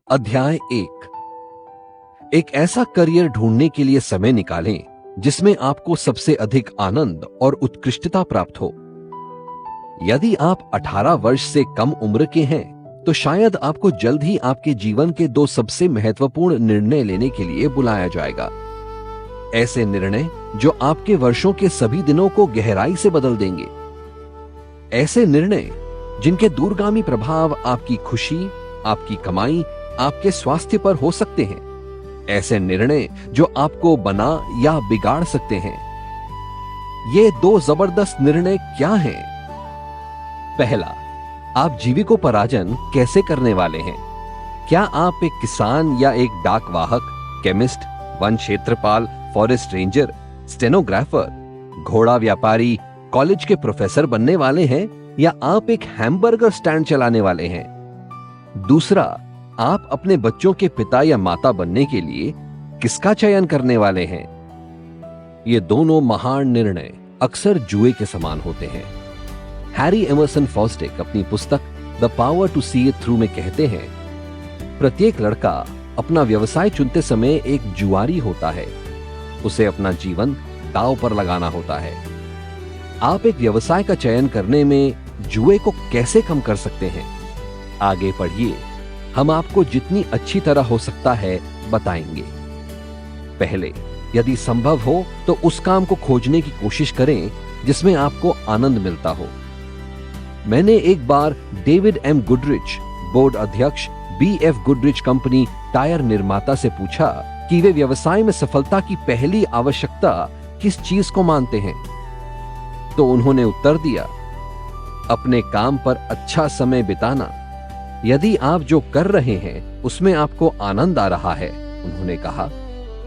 अध्याय 1। एक ऐसा करियर ढूंढने के लिए समय निकालें जिसमें आपको सबसे अधिक आनंद और उत्कृष्टता प्राप्त हो। यदि आप 18 वर्ष से कम उम्र के हैं तो शायद आपको जल्द ही आपके जीवन के 2 सबसे महत्वपूर्ण निर्णय लेने के लिए बुलाया जाएगा। ऐसे निर्णय जो आपके वर्षों के सभी दिनों को गहराई से बदल देंगे। ऐसे निर्णय जिनके दूरगामी प्रभाव आपकी खुशी, आपकी कमाई, आपके स्वास्थ्य पर हो सकते हैं। ऐसे निर्णय जो आपको बना या बिगाड़ सकते हैं। ये 2 जबरदस्त निर्णय क्या हैं? पहला, आप जीविकोपार्जन कैसे करने वाले हैं? क्या आप एक किसान या एक डाक वाहक, केमिस्ट, वन क्षेत्रपाल, फॉरेस्ट रेंजर, स्टेनोग्राफर, घोड़ा व्यापारी, कॉलेज के प्रोफेसर बनने वाले हैं या आप एक हैमबर्गर स्टैंड चलाने वाले हैं? दूसरा, आप अपने बच्चों के पिता या माता बनने के लिए किसका चयन करने वाले हैं? ये दोनों महान निर्णय अक्सर जुए के समान होते हैं। हैरी एमरसन फॉस्टिक अपनी पुस्तक the power to see it through में कहते हैं, प्रत्येक लड़का अपना व्यवसाय चुनते समय एक जुआरी होता है। उसे अपना जीवन दांव पर लगाना होता है। आप एक व्यवसाय का चयन करने में जुए को कैसे कम कर सकते हैं? आगे पढ़िए, हम आपको जितनी अच्छी तरह हो सकता है बताएंगे। पहले, यदि संभव हो तो उस काम को खोजने की कोशिश करें जिसमें आपको आनंद मिलता हो। मैंने एक बार डेविड एम गुडरिच, बोर्ड अध्यक्ष, BF गुडरिच कंपनी टायर निर्माता से पूछा कि वे व्यवसाय में सफलता की पहली आवश्यकता किस चीज को मानते हैं। तो उन्होंने उत्तर दिया, अपने काम पर अच्छा समय बिताना। यदि आप जो कर रहे हैं उसमें आपको आनंद आ रहा है, उन्होंने कहा,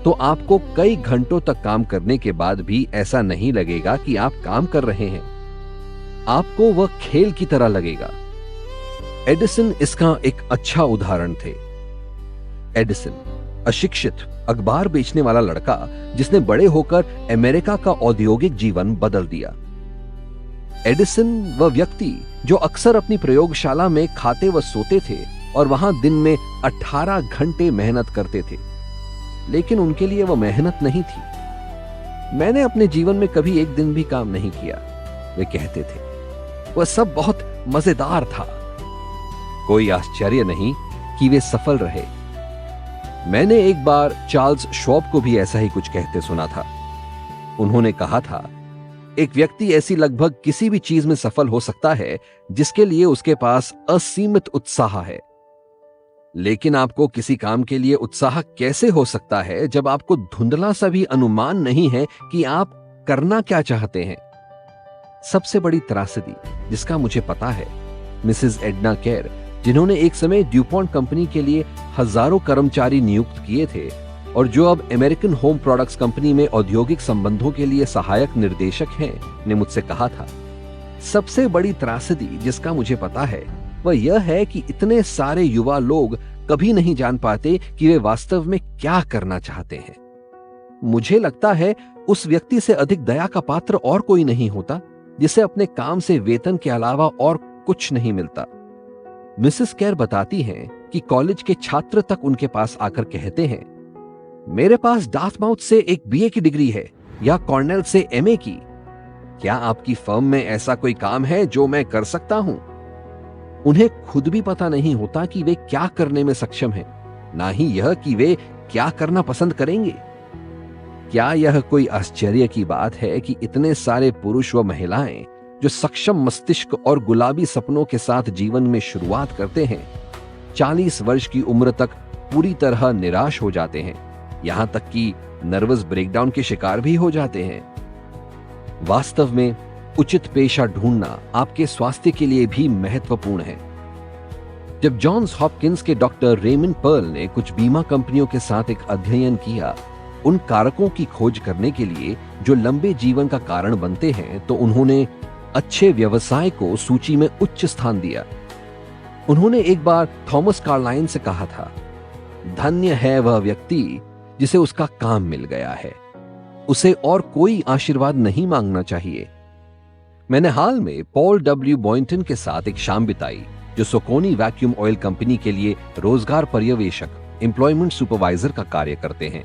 तो आपको कई घंटों तक काम करने के बाद भी ऐसा नहीं लगेगा कि आप काम कर रहे हैं। आपको वह खेल की तरह लगेगा। एडिसन इसका एक अच्छा उदाहरण थे। एडिसन, अशिक्षित अखबार बेचने वाला लड़का जिसने बड़े होकर अमेरिका का औद्योगिक जीवन बदल दिया। एडिसन वह व्यक्ति जो अक्सर अपनी प्रयोगशाला में खाते व सोते थे और वहां दिन में 18 घंटे मेहनत करते थे, लेकिन उनके लिए वह मेहनत नहीं थी। मैंने अपने जीवन में कभी एक दिन भी काम नहीं किया, वे कहते थे। वह सब बहुत मजेदार था। कोई आश्चर्य नहीं कि वे सफल रहे। मैंने एक बार चार्ल्स श्वाब को भी ऐसा ही कुछ कहते सुना था। उन्होंने कहा था, एक व्यक्ति ऐसी लगभग किसी भी चीज में सफल हो सकता है जिसके लिए उसके पास असीमित उत्साह है। लेकिन आपको किसी काम के लिए उत्साह कैसे हो सकता है जब आपको धुंधला सा भी अनुमान नहीं है कि आप करना क्या चाहते हैं? सबसे बड़ी त्रासदी जिसका मुझे पता है, मिसेस एडना केर, जिन्होंने एक समय ड्यूपॉन्ट कंपनी के लिए हजारों कर्मचारी नियुक्त किए थे और जो अब अमेरिकन होम प्रोडक्ट्स कंपनी में औद्योगिक संबंधों के लिए सहायक निर्देशक हैं, ने मुझसे कहा था, सबसे बड़ी त्रासदी जिसका मुझे पता है वह यह है कि इतने सारे युवा लोग कभी नहीं जान पाते कि वे वास्तव में क्या करना चाहते हैं। मुझे लगता है उस व्यक्ति से अधिक दया का पात्र और कोई नहीं होता जिसे अपने काम से वेतन के अलावा और कुछ नहीं मिलता। मिसेस केर बताती हैं कि कॉलेज के छात्र तक उनके पास आकर कहते हैं, मेरे पास डार्थमाउथ से एक BA की डिग्री है या कॉर्नेल से MA की। क्या आपकी फर्म में ऐसा कोई काम है जो मैं कर सकता हूं? उन्हें खुद भी पता नहीं होता कि वे क्या करने में सक्षम हैं, ना ही यह कि वे क्या करना पसंद करेंगे। क्या यह कोई आश्चर्य की बात है कि इतने सारे पुरुष व महिलाएं जो सक्षम मस्तिष्क और गुलाबी सपनों के साथ जीवन में शुरुआत करते हैं, 40 वर्ष की उम्र तक पूरी तरह निराश हो जाते हैं, यहां तक कि नर्वस ब्रेकडाउन के शिकार भी हो जाते हैं? वास्तव में उचित पेशा ढूंढना आपके स्वास्थ्य के लिए भी महत्वपूर्ण है। जब जॉन्स हॉपकिंस के डॉक्टर रेमंड पर्ल ने कुछ बीमा कंपनियों के साथ एक अध्ययन किया उन कारकों की खोज करने के लिए जो लंबे जीवन का कारण बनते हैं, तो उन्होंने अच्छे व्यवसाय को सूची में उच्च स्थान दिया। उन्होंने एक बार थॉमस कार्लाइन से कहा था, धन्य है वह व्यक्ति जिसे उसका काम मिल गया है, उसे और कोई आशीर्वाद नहीं मांगना चाहिए। मैंने हाल में पॉल W. बॉयंटन के साथ एक शाम बिताई जो सोकोनी वैक्यूम ऑयल कंपनी के लिए रोजगार पर्यवेक्षक, एम्प्लॉयमेंट सुपरवाइजर का कार्य करते हैं।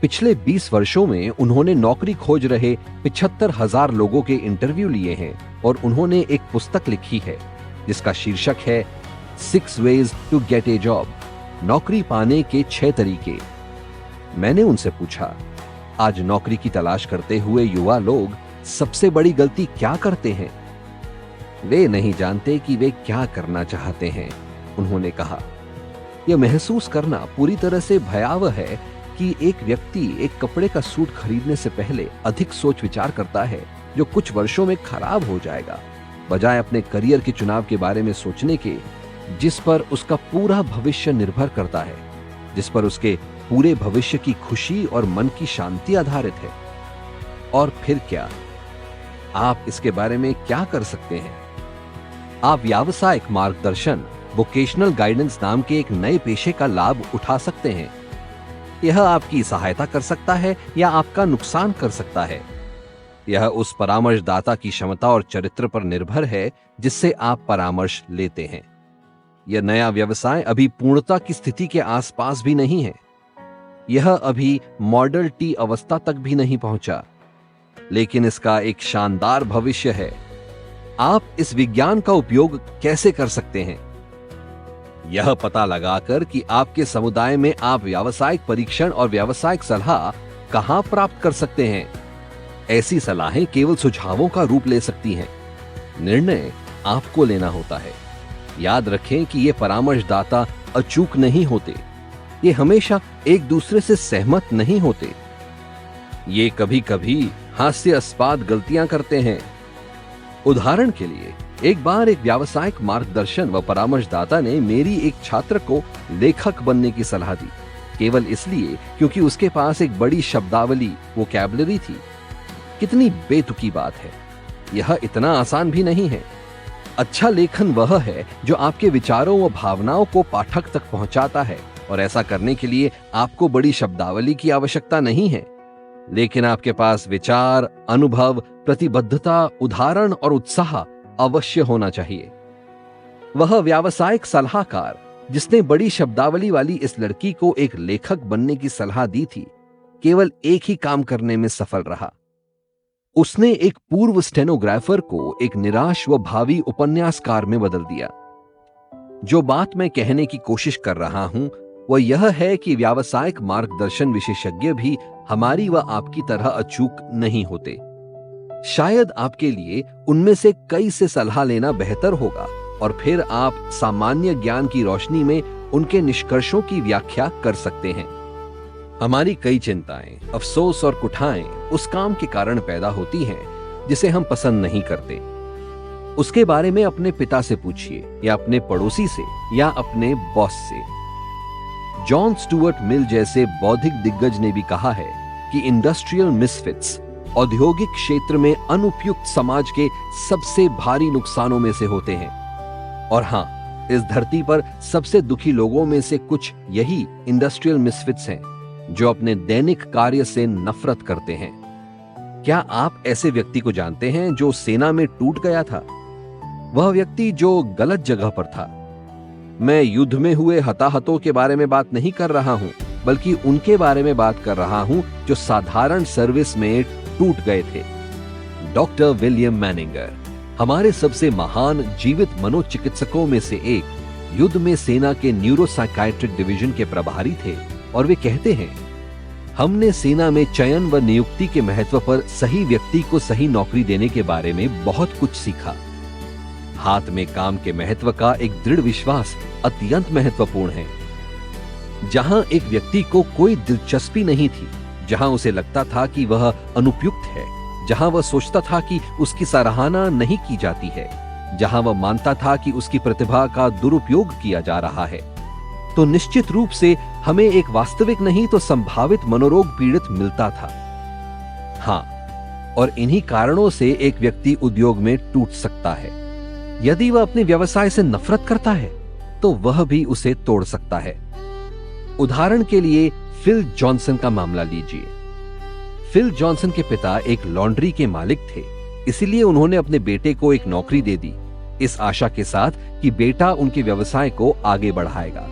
पिछले 20 वर्षों में उन्होंने नौकरी खोज रहे 75,000 लोगों के इंटरव्यू लिए हैं और उन्होंने एक पुस्तक लिखी है जिसका शीर्षक है 6 ways to get a job, नौकरी पाने के 6 तरीके। मैंने उनसे पूछा, आज नौकरी की तलाश करते हुए युवा लोग सबसे बड़ी गलती क्या करते हैं? वे नहीं जानते कि वे क्या करना चाहते हैं, उन्होंने कहा। यह महसूस करना पूरी तरह से भयावह है कि एक व्यक्ति एक कपड़े का सूट खरीदने से पहले अधिक सोच विचार करता है जो कुछ वर्षों में खराब हो जाएगा, बजाय अपने करियर के चुनाव के बारे में सोचने के जिस पर उसका पूरा भविष्य निर्भर करता है, जिस पर उसके पूरे भविष्य की खुशी और मन की शांति आधारित है। और फिर क्या? आप इसके बारे में क्या कर सकते हैं? आप व्यावसायिक मार्गदर्शन, वोकेशनल गाइडेंस नाम के एक नए पेशे का लाभ उठा सकते हैं। यह आपकी सहायता कर सकता है या आपका नुकसान कर सकता है। यह उस परामर्शदाता की क्षमता और चरित्र पर निर्भर है जिससे आप परामर्श लेते हैं। यह नया व्यवसाय अभी पूर्णता की स्थिति के आसपास भी नहीं है। यह अभी मॉडल टी अवस्था तक भी नहीं पहुंचा, लेकिन इसका एक शानदार भविष्य है। आप इस विज्ञान का उपयोग कैसे कर सकते हैं? यह पता लगाकर कि आपके समुदाय में आप व्यावसायिक परीक्षण और व्यावसायिक सलाह कहां प्राप्त कर सकते हैं। ऐसी सलाहें केवल सुझावों का रूप ले सकती हैं। निर्णय आपको लेना होता है। याद रखें कि ये परामर्शदाता अचूक नहीं होते। ये हमेशा एक दूसरे से सहमत नहीं होते। ये कभी कभी हास्यास्पद गलतियां करते हैं। उदाहरण के लिए, एक बार एक व्यावसायिक मार्गदर्शन व परामर्शदाता ने मेरी एक छात्र को लेखक बनने की सलाह दी, केवल इसलिए क्योंकि उसके पास एक बड़ी शब्दावली, वोकैबुलरी थी। कितनी बेतुकी बात है। यह इतना आसान भी नहीं है। अच्छा लेखन वह है जो आपके विचारों व भावनाओं को पाठक तक पहुंचाता है, और ऐसा करने के लिए आपको बड़ी शब्दावली की आवश्यकता नहीं है, लेकिन आपके पास विचार, अनुभव, प्रतिबद्धता, उदाहरण और उत्साह अवश्य होना चाहिए। वह व्यावसायिक सलाहकार जिसने बड़ी शब्दावली वाली इस लड़की को एक लेखक बनने की सलाह दी थी, केवल एक ही काम करने में सफल रहा। उसने एक पूर्व स्टेनोग्राफर को एक निराश व भावी उपन्यासकार में बदल दिया। जो बात मैं कहने की कोशिश कर रहा हूं वह यह है कि व्यावसायिक मार्गदर्शन विशेषज्ञ भी हमारी व आपकी तरह अचूक नहीं होते। शायद आपके लिए उनमें से कई से सलाह लेना बेहतर होगा और फिर आप सामान्य ज्ञान की रोशनी में उनके निष्कर्षों की व्याख्या कर सकते हैं। हमारी कई चिंताएं, अफसोस और कुठाएं उस काम के कारण पैदा होती हैं जिसे हम पसंद नहीं करते। उसके बारे में अपने पिता से पूछिए, या अपने पड़ोसी से, या अपने बॉस से। जॉन स्टुअर्ट मिल जैसे बौद्धिक दिग्गज ने भी कहा है कि इंडस्ट्रियल मिसफिट्स औद्योगिक क्षेत्र में अनुपयुक्त समाज के सबसे भारी नुकसानों में से होते हैं। और हां, इस धरती पर सबसे दुखी लोगों में से कुछ यही इंडस्ट्रियल मिसफिट्स हैं जो अपने दैनिक कार्य से नफरत करते हैं। क्या आप ऐसे व्यक्ति को जानते हैं जो सेना में टूट गया था? वह व्यक्ति जो गलत जगह पर था। मैं युद्ध में हुए हताहतों के बारे में बात नहीं कर रहा हूं, बल्कि उनके बारे में बात कर रहा हूं जो साधारण सर्विस में टूट गए थे। डॉक्टर विलियम मैनिंगर, हमारे सबसे महान जीवित मनोचिकित्सकों में से एक, युद्ध में सेना के न्यूरोसाइकाइट्रिक डिवीजन के प्रभारी थे, और वे कहते हैं, हमने सेना में चयन व नियुक्ति के महत्व पर सही व्यक्ति को सही नौकरी देने के बारे में बहुत कुछ सीखा। हाथ में काम के महत्व का एक दृढ़ विश्वास अत्यंत महत्वपूर्ण है। जहां एक व्यक्ति को कोई दिलचस्पी नहीं थी, जहां उसे लगता था कि वह अनुपयुक्त है, जहां वह सोचता था कि उसकी सराहना नहीं की जाती है, जहां वह मानता था कि उसकी प्रतिभा का दुरुपयोग किया जा रहा है, तो निश्चित रूप से हमें एक वास्तविक नहीं तो संभावित मनोरोग पीड़ित मिलता था। हां, और इन्हीं कारणों से एक व्यक्ति उद्योग में टूट सकता है। यदि वह अपने व्यवसाय से नफरत करता है तो वह भी उसे तोड़ सकता है। उदाहरण के लिए फिल जॉनसन का मामला लीजिए। फिल जॉनसन के पिता एक लॉन्ड्री के मालिक थे, इसलिए उन्होंने अपने बेटे को एक नौकरी दे दी, इस आशा के साथ कि बेटा उनके व्यवसाय को आगे बढ़ाएगा।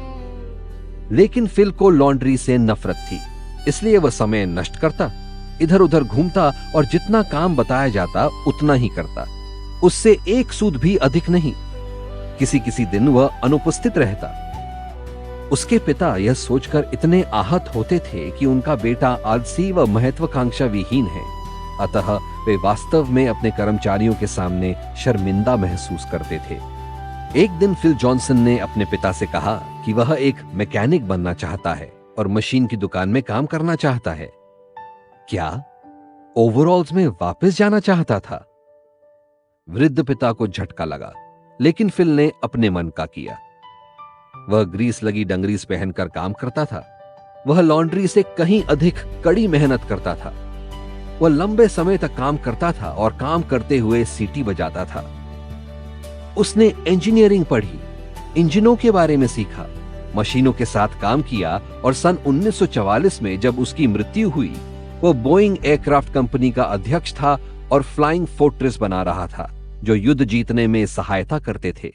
लेकिन फिल को लॉन्ड्री से नफरत थी, इसलिए वह समय नष्ट करता, इधर उधर घूमता और जितना काम बताया जाता उतना ही करता, उससे एक सूद भी अधिक नहीं। किसी किसी दिन वह अनुपस्थित रहता। उसके पिता यह सोचकर इतने आहत होते थे कि उनका बेटा आलसी व महत्वाकांक्षा विहीन है, अतः वे वास्तव में अपने कर्मचारियों के सामने शर्मिंदा महसूस करते थे। एक दिन फिल जॉनसन ने अपने पिता से कहा कि वह एक मैकेनिक बनना चाहता है और मशीन की दुकान में काम करना चाहता है। क्या ओवरऑल्स में वापस जाना चाहता था? वृद्ध पिता को झटका लगा, लेकिन फिल ने अपने मन का किया। वह ग्रीस लगी डंगरीज पहनकर काम करता था। वह लॉन्ड्री से कहीं अधिक कड़ी मेहनत करता था। वह लंबे समय तक काम करता था और काम करते हुए सीटी बजाता था। उसने इंजीनियरिंग पढ़ी, इंजनों के बारे में सीखा, मशीनों के साथ काम किया और सन 1944 में जब उसकी मृत्यु हुई, वह बोइंग एयरक्राफ्ट कंपनी का अध्यक्ष था और फ्लाइंग फोर्ट्रेस बना रहा था, जो युद्ध जीतने में सहायता करते थे।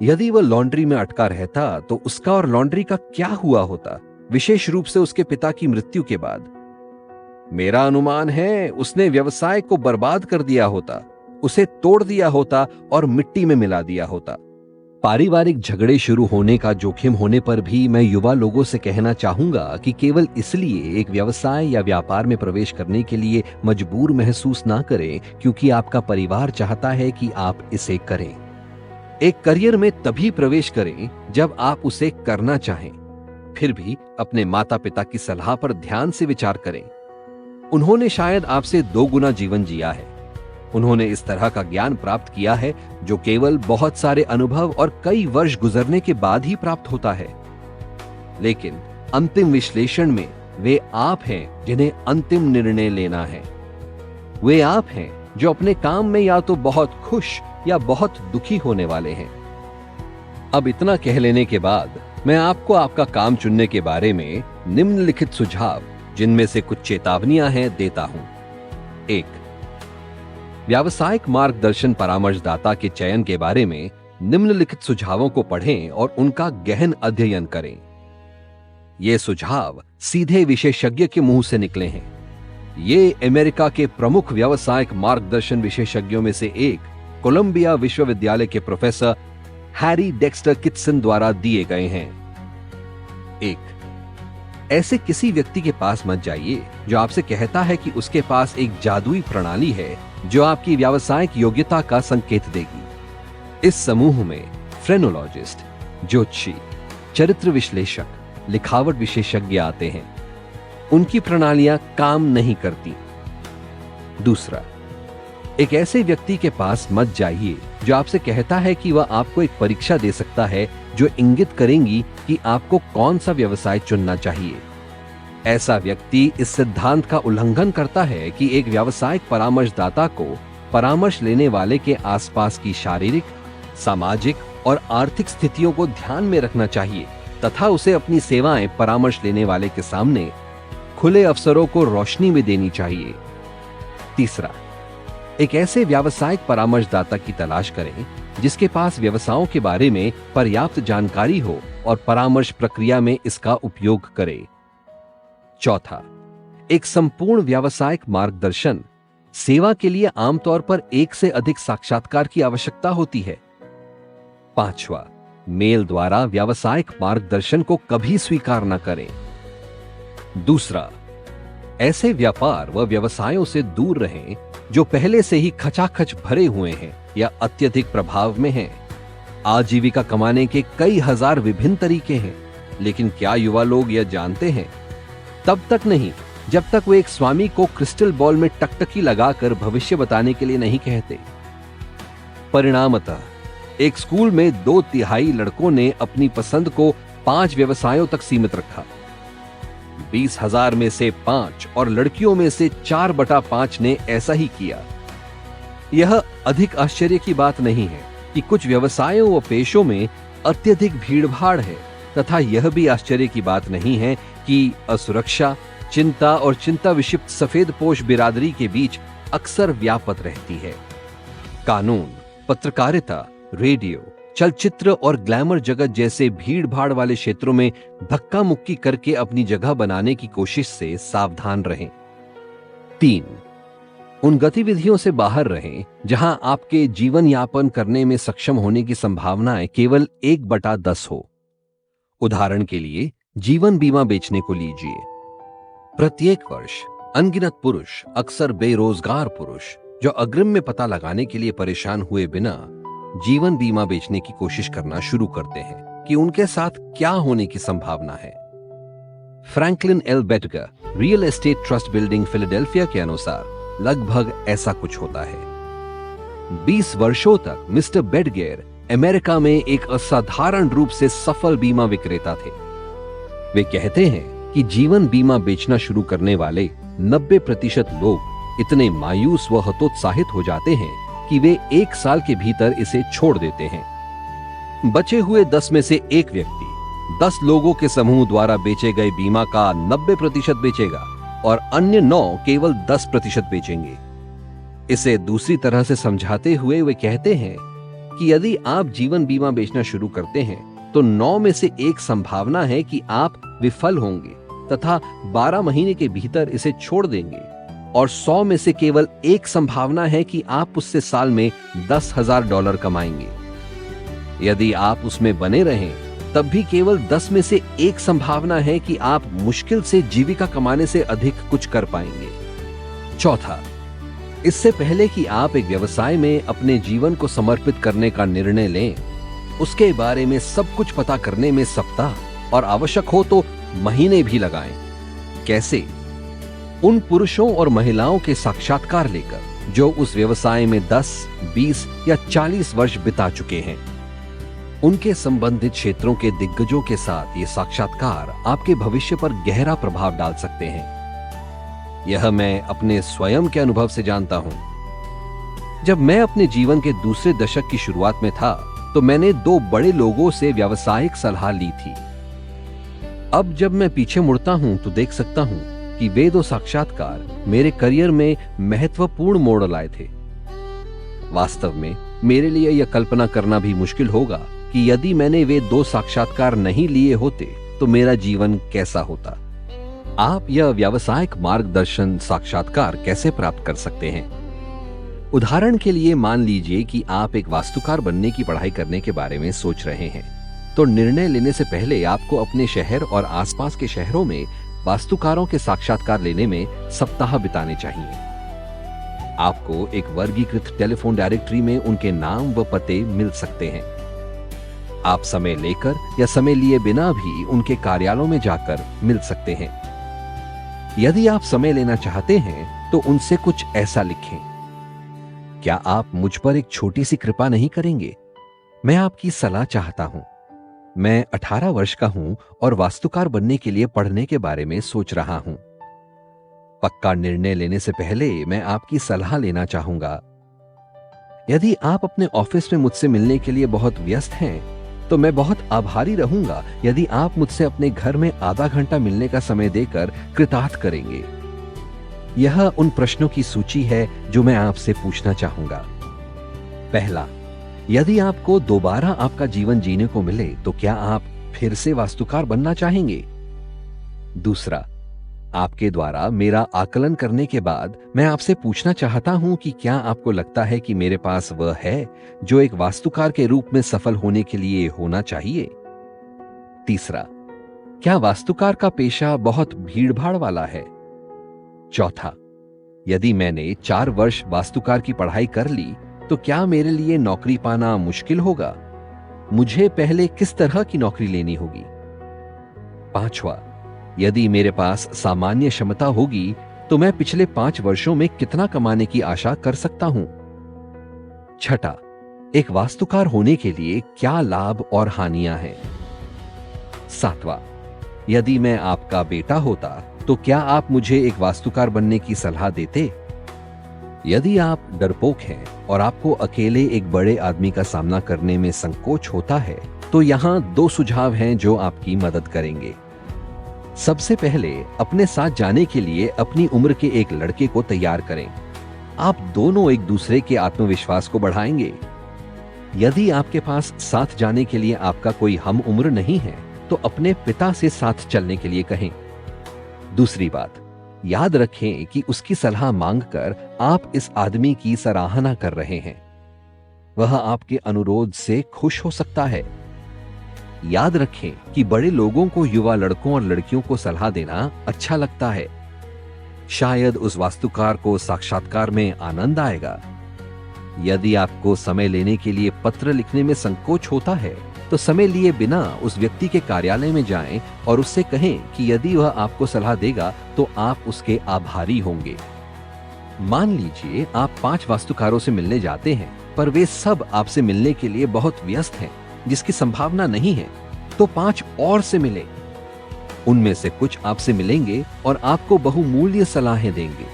यदि वह लॉन्ड्री में अटका रहता तो उसका और लॉन्ड्री का क्या हुआ होता, विशेष रूप से उसके पिता की मृत्यु के बाद? मेरा अनुमान है उसने व्यवसाय को बर्बाद कर दिया होता, उसे तोड़ दिया होता और मिट्टी में मिला दिया होता। पारिवारिक झगड़े शुरू होने का जोखिम होने पर भी मैं युवा लोगों से कहना चाहूंगा कि केवल इसलिए एक व्यवसाय या व्यापार में प्रवेश करने के लिए मजबूर महसूस ना करें क्योंकि आपका परिवार चाहता है कि आप इसे करें। एक करियर में तभी प्रवेश करें जब आप उसे करना चाहें। फिर भी अपने माता पिता की सलाह पर ध्यान से विचार करें। उन्होंने शायद आपसे 2 गुना जीवन जिया है। उन्होंने इस तरह का ज्ञान प्राप्त किया है जो केवल बहुत सारे अनुभव और कई वर्ष गुजरने के बाद ही प्राप्त होता है। लेकिन अंतिम विश्लेषण में वे आप हैं जिन्हें अंतिम निर्णय लेना है। वे आप हैं जो अपने काम में या तो बहुत खुश या बहुत दुखी होने वाले हैं। अब इतना कह लेने के बाद मैं आपको आपका काम चुनने के बारे में निम्नलिखित सुझाव, जिनमें से कुछ चेतावनियां हैं, देता हूं। 1. व्यावसायिक मार्गदर्शन परामर्शदाता के चयन के बारे में निम्नलिखित सुझावों को पढ़ें और उनका गहन अध्ययन करें। ये सुझाव सीधे विशेषज्ञ के मुंह से निकले हैं। ये अमेरिका के प्रमुख व्यावसायिक मार्गदर्शन विशेषज्ञों में से एक कोलंबिया विश्वविद्यालय के प्रोफेसर हैरी डेक्स्टर किटसन द्वारा दिए गए हैं। 1. ऐसे किसी व्यक्ति के पास मत जाइए जो आपसे कहता है कि उसके पास एक जादुई प्रणाली है जो आपकी व्यावसायिक योग्यता का संकेत देगी। इस समूह में फ्रेनोलॉजिस्ट, ज्योतिषी, चरित्र विश्लेषक, लिखावट विशेषज्ञ आते हैं। उनकी प्रणालियां काम नहीं करती। 2. एक ऐसे व्यक्ति के पास मत जाइए जो आपसे कहता है कि वह आपको एक परीक्षा दे सकता है जो इंगित करेंगी कि आपको कौन सा व्यवसाय चुनना चाहिए। ऐसा व्यक्ति इस सिद्धांत का उल्लंघन करता है कि एक व्यावसायिक परामर्शदाता को परामर्श लेने वाले के आसपास की शारीरिक, सामाजिक और आर्थिक स्थितियों को ध्यान में रखना चाहिए तथा उसे अपनी सेवाएं परामर्श लेने वाले के सामने खुले अवसरों को रोशनी में देनी चाहिए। 3. एक ऐसे व्यावसायिक परामर्शदाता की तलाश करें जिसके पास व्यवसायों के बारे में पर्याप्त जानकारी हो और परामर्श प्रक्रिया में इसका उपयोग करे। 4. एक संपूर्ण व्यावसायिक मार्गदर्शन सेवा के लिए आमतौर पर 1 से अधिक साक्षात्कार की आवश्यकता होती है। 5. मेल द्वारा व्यावसायिक मार्गदर्शन को कभी स्वीकार न करें। 2. ऐसे व्यापार व व्यवसायों से दूर रहें जो पहले से ही खचाखच भरे हुए हैं या अत्यधिक प्रभाव में हैं। आजीविका कमाने के कई हजार विभिन्न तरीके हैं, लेकिन क्या युवा लोग यह जानते हैं? तब तक नहीं जब तक वे एक स्वामी को क्रिस्टल बॉल में टकटकी लगाकर भविष्य बताने के लिए नहीं कहते। परिणामतः एक स्कूल में 2/3 लड़कों ने अपनी पसंद को 5 व्यवसायों तक सीमित रखा। 20,000 में से 5 और लड़कियों में से 4/5 ने ऐसा ही किया। यह अधिक आश्चर्य की बात नहीं है कि कुछ व्यवसायों व पेशों में अत्यधिक भीड़भाड़ है, तथा यह भी आश्चर्य की बात नहीं है कि असुरक्षा, चिंता और चिंता विक्षिप्त सफेद पोश बिरादरी के बीच अक्सर व्यापत रहती है। कानून, पत्रकारिता, रेडियो, चलचित्र और ग्लैमर जगत जैसे भीड़ भाड़ वाले क्षेत्रों में धक्का मुक्की करके अपनी जगह बनाने की कोशिश से सावधान रहें। 3. उन गतिविधियों से बाहर रहें जहां आपके जीवन यापन करने में सक्षम होने की संभावनाएं केवल 1/10 हो। उदाहरण के लिए जीवन बीमा बेचने को लीजिए। प्रत्येक वर्ष अनगिनत पुरुष, अक्सर बेरोजगार पुरुष, जो अग्रिम में पता लगाने के लिए परेशान हुए बिना जीवन बीमा बेचने की कोशिश करना शुरू करते हैं कि उनके साथ क्या होने की संभावना है। Franklin L Bettger, real estate trust building Philadelphia के अनुसार लगभग ऐसा कुछ होता है। 20 वर्षों तक मिस्टर बेडगेर अमेरिका में एक असाधारण रूप से सफल बीमा विक्रेता थे। वे कहते हैं कि जीवन बीमा बेचना शुरू करने वाले 90% लोग इतने मायूस व हतोत्साहित हो जाते हैं कि वे 1 साल के भीतर इसे छोड़ देते हैं। बचे हुए 10 में से एक व्यक्ति 10 लोगों के समूह द्वारा बेचे गए बीमा का 90% बेचेगा और अन्य 9 केवल 10% बेचेंगे। इसे दूसरी तरह से समझाते हुए वे कहते हैं कि यदि आप जीवन बीमा बेचना शुरू करते हैं तो 9 में से एक संभावना है कि आप विफल होंगे तथा 12 महीने के भीतर इसे छोड़ देंगे और 100 में से केवल एक संभावना है कि आप उससे साल में $10,000 कमाएंगे। यदि आप उसमें बने रहें तब भी केवल 10 में से एक संभावना है कि आप मुश्किल से जीविका कमाने से अधिक कुछ कर पाएंगे। चौथा, इससे पहले कि आप एक व्यवसाय में अपने जीवन को समर्पित करने का निर्णय लें, उसके बारे में सब कुछ पता करने में सप्ताह और आवश्यक हो तो महीने भी लगाएं। कैसे? उन पुरुषों और महिलाओं के साक्षात्कार लेकर जो उस व्यवसाय में 10, 20 या 40 वर्ष बिता चुके हैं। उनके संबंधित क्षेत्रों के दिग्गजों के साथ ये साक्षात्कार आपके भविष्य पर गहरा प्रभाव डाल सकते हैं। यह मैं अपने स्वयं के अनुभव से जानता हूं। जब मैं अपने जीवन के दूसरे दशक की शुरुआत में था तो मैंने 2 बड़े लोगों से व्यावसायिक सलाह ली थी। अब जब मैं पीछे मुड़ता हूं तो देख सकता हूं कि वे 2 साक्षात्कार मेरे करियर में महत्वपूर्ण मोड़ लाए थे। वास्तव में मेरे लिए यह कल्पना करना भी मुश्किल होगा कि यदि मैंने वे 2 साक्षात्कार नहीं लिए होते तो मेरा जीवन कैसा होता। आप यह व्यावसायिक मार्गदर्शन साक्षात्कार कैसे प्राप्त कर सकते हैं? उदाहरण के लिए मान लीजिए कि आप एक वास्तुकार बनने की पढ़ाई करने के बारे में सोच रहे हैं, तो निर्णय लेने से पहले आपको अपने शहर और आसपास के शहरों में वास्तुकारों के साक्षात्कार लेने में सप्ताह बिताने चाहिए। आपको एक वर्गीकृत टेलीफोन डायरेक्टरी में उनके नाम व पते मिल सकते हैं। आप समय लेकर या समय लिए बिना भी उनके कार्यालयों में जाकर मिल सकते हैं। यदि आप समय लेना चाहते हैं तो उनसे कुछ ऐसा लिखें। क्या आप मुझ पर एक छोटी सी कृपा नहीं करेंगे? मैं आपकी सलाह चाहता हूं। मैं 18 वर्ष का हूं और वास्तुकार बनने के लिए पढ़ने के बारे में सोच रहा हूं। पक्का निर्णय लेने से पहले मैं आपकी सलाह लेना चाहूंगा। यदि आप अपने ऑफिस में मुझसे मिलने के लिए बहुत व्यस्त हैं, तो मैं बहुत आभारी रहूंगा यदि आप मुझसे अपने घर में आधा घंटा मिलने का समय देकर कृतार्थ करेंगे। यह उन प्रश्नों की सूची है जो मैं आपसे पूछना चाहूंगा। पहला, यदि आपको दोबारा आपका जीवन जीने को मिले तो क्या आप फिर से वास्तुकार बनना चाहेंगे? दूसरा, आपके द्वारा मेरा आकलन करने के बाद मैं आपसे पूछना चाहता हूं कि क्या आपको लगता है कि मेरे पास वह है जो एक वास्तुकार के रूप में सफल होने के लिए होना चाहिए? तीसरा, क्या वास्तुकार का पेशा बहुत भीड़भाड़ वाला है? चौथा, यदि मैंने 4 वर्ष वास्तुकार की पढ़ाई कर ली तो क्या मेरे लिए नौकरी पाना मुश्किल होगा? मुझे पहले किस तरह की नौकरी लेनी होगी? पांचवा, यदि मेरे पास सामान्य क्षमता होगी तो मैं पिछले 5 वर्षों में कितना कमाने की आशा कर सकता हूं? छठा, एक वास्तुकार होने के लिए क्या लाभ और हानियां हैं? सातवां, यदि मैं आपका बेटा होता तो क्या आप मुझे एक वास्तुकार बनने की सलाह देते? यदि आप डरपोक हैं और आपको अकेले एक बड़े आदमी का सामना करने में संकोच होता है तो यहां 2 सुझाव हैं जो आपकी मदद करेंगे। सबसे पहले, अपने साथ जाने के लिए अपनी उम्र के एक लड़के को तैयार करें। आप दोनों एक दूसरे के आत्मविश्वास को बढ़ाएंगे। यदि आपके पास साथ जाने के लिए आपका कोई हम उम्र नहीं है तो अपने पिता से साथ चलने के लिए कहें। दूसरी बात, याद रखें कि उसकी सलाह मांगकर आप इस आदमी की सराहना कर रहे हैं। वह आपके अनुरोध से खुश हो सकता है। याद रखें कि बड़े लोगों को युवा लड़कों और लड़कियों को सलाह देना अच्छा लगता है। शायद उस वास्तुकार को साक्षात्कार में आनंद आएगा। यदि आपको समय लेने के लिए पत्र लिखने में संकोच होता है तो समय लिए बिना उस व्यक्ति के कार्यालय में जाएं और उससे कहें कि यदि वह आपको सलाह देगा तो आप उसके आभारी होंगे। मान लीजिए आप 5 वास्तुकारों से मिलने जाते हैं पर वे सब आपसे मिलने के लिए बहुत व्यस्त हैं, जिसकी संभावना नहीं है, तो 5 और से मिले। उनमें से कुछ आपसे मिलेंगे और आपको बहुमूल्य सलाहें देंगे,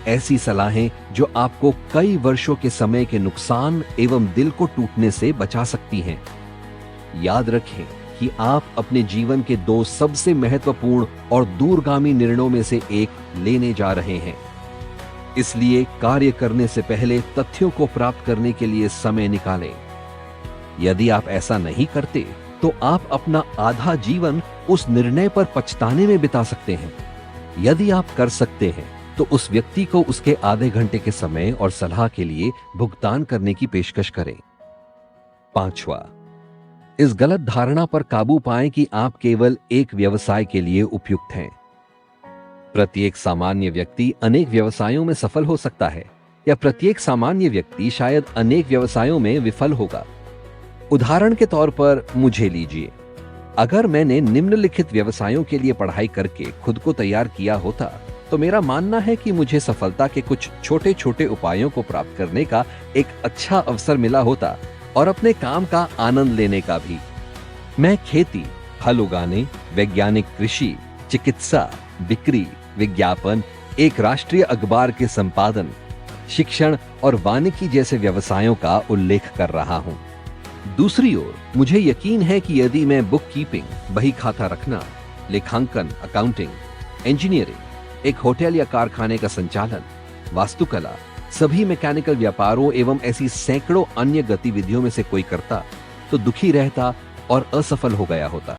ऐसी सलाहें जो आपको कई वर्षों के समय के नुकसान एवं दिल को टूटने से बचा सकती हैं। याद रखें कि आप अपने जीवन के 2 सबसे महत्वपूर्ण और दूरगामी निर्णयों में से एक लेने जा रहे हैं। इसलिए कार्य करने से पहले तथ्यों को प्राप्त करने के लिए समय निकालें। यदि आप ऐसा नहीं करते तो आप अपना आधा जीवन उस निर्णय पर पछताने में बिता सकते हैं। यदि आप कर सकते हैं तो उस व्यक्ति को उसके आधे घंटे के समय और सलाह के लिए भुगतान करने की पेशकश करें। 5वां, इस गलत धारणा पर काबू पाएं कि आप केवल एक व्यवसाय के लिए उपयुक्त हैं। प्रत्येक सामान्य व्यक्ति अनेक व्यवसायों में सफल हो सकता है या प्रत्येक सामान्य व्यक्ति शायद अनेक व्यवसायों में विफल होगा। उदाहरण के तौर पर मुझे लीजिए, अगर मैंने निम्नलिखित व्यवसायों के लिए पढ़ाई करके खुद को तैयार किया होता तो मेरा मानना है कि मुझे सफलता के कुछ छोटे छोटे उपायों को प्राप्त करने का एक अच्छा अवसर मिला होता और अपने काम का आनंद लेने का भी। मैं खेती, फल उगाने, वैज्ञानिक कृषि, चिकित्सा, बिक्री, विज्ञापन, एक राष्ट्रीय अखबार के संपादन, शिक्षण और वानिकी जैसे व्यवसायों का उल्लेख कर रहा हूं। दूसरी ओर मुझे यकीन है कि यदि मैं बुक कीपिंग, बही खाता रखना, लेखांकन, अकाउंटिंग, इंजीनियरिंग, एक होटल या कारखाने का संचालन, वास्तुकला, सभी मैकेनिकल व्यापारों एवं ऐसी सैकड़ों अन्य गतिविधियों में से कोई करता तो दुखी रहता और असफल हो गया होता।